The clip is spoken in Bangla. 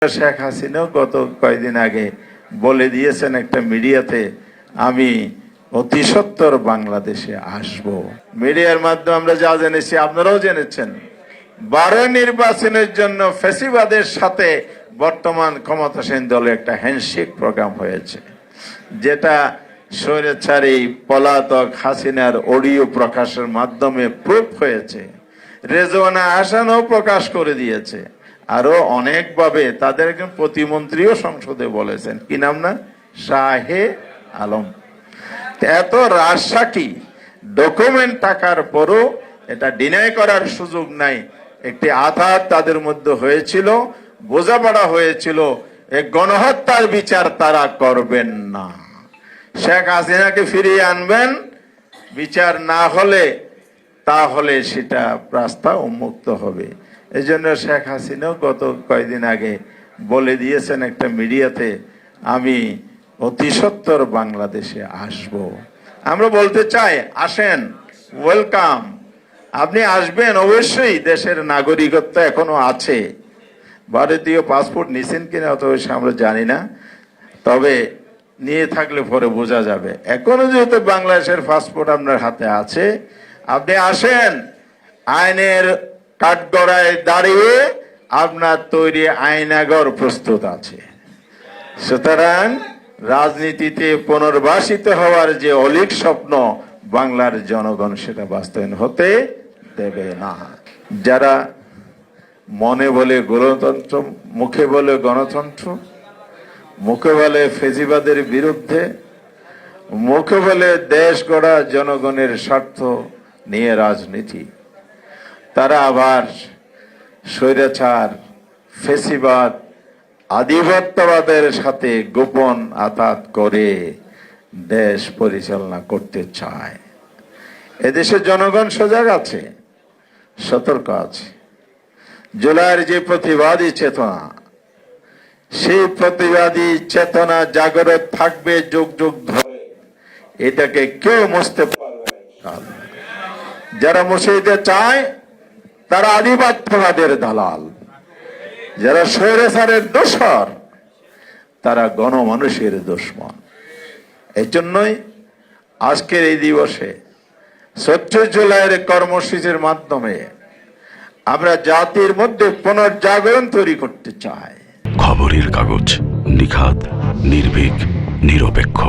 শেখ হাসিনাও গত কয়েকদিন আগে বলে দিয়েছেন একটা মিডিয়াতে, আমি অতি সত্বর বাংলাদেশে আসব। মিডিয়ার মাধ্যমে আমরা যা জেনেছি আপনারাও জেনেছেন, 12 নির্বাচনের জন্য ফ্যাসিবাদের সাথে বর্তমান ক্ষমতাসীন দলে একটা হ্যান্ডশেক প্রোগ্রাম হয়েছে, যেটা স্বৈরাচারী পলাতক হাসিনার অডিও প্রকাশের মাধ্যমে প্রুফ হয়েছে। রেজওয়ানা হাসানও প্রকাশ করে দিয়েছে, আরো অনেকভাবে তাদের একজন প্রতিমন্ত্রীও সংসদে বলেছেন, কি নাম না, শাহে আলম। এত রাজশাহী ডকুমেন্ট থাকার পরও এটা ডিনাই করার সুযোগ নাই। একটি আঘাত তাদের মধ্যে হয়েছিল, বোঝাপড়া হয়েছিল, এই গণহত্যার বিচার তারা করবেন না। শেখ হাসিনাকে ফিরিয়ে আনবেন, বিচার না হলে তাহলে সেটা রাস্তা উন্মুক্ত হবে। এই জন্য শেখ হাসিনাও গত কয়েকদিন আগে বলে দিয়েছেন একটা মিডিয়াতে, আমি অতি সত্বর বাংলাদেশে আসব। আমরা বলতে চাই, আসেন, ওয়েলকাম। আপনি আসবেন অবশ্যই, দেশের নাগরিকত্ব এখনো আছে। ভারতীয় পাসপোর্ট নিছেন কিনা অত আমরা জানি না, তবে নিয়ে থাকলে পরে বোঝা যাবে। এখনো যেহেতু বাংলাদেশের পাসপোর্ট আপনার হাতে আছে, আপনি আসেন, আইনের কাঠগড়ায় দাঁড়িয়ে আপনার তৈরি আইনাগর প্রস্তুত আছে। সুতরাং রাজনীতিতে পুনর্বাসিত হওয়ার যে অলিক স্বপ্ন বাংলার জনগণ সেটা বাস্তবায়ন হতে দেবে না। যারা মনে বলে গণতন্ত্র, মুখে বলে গণতন্ত্র, মুখে বলে ফেসিবাদের বিরুদ্ধে, মুখে বলে দেশ গড়া জনগণের স্বার্থ নিয়ে রাজনীতি, তারা আবার স্বৈরাচার, ফেসিবাদ, আধিপত্যবাদের সাথে গোপন আঘাত করে দেশ পরিচালনা করতে চায়। এদেশের জনগণ সজাগ আছে, সতর্ক আছে। জুলাইয়ের যে প্রতিবাদী চেতনা, সেই প্রতিবাদী চেতনা জাগরত থাকবে যুগ যুগ ধরে, এটাকে কেউ মুছতে পারবে না। যারা মুছে দিতে চায় তারা আধিপত্যবাদের দালাল, যারা স্বৈরাচারের দোসর তারা গণমানুষের দুশমন। এই জন্যই আজকের এই দিবসে 24 জুলাইয়ের কর্মসূচির মাধ্যমে আমরা জাতির মধ্যে পুনর্জাগরণ তৈরি করতে চাই। খবরের কাগজ, নিখাত, নির্ভীক, নিরপেক্ষ।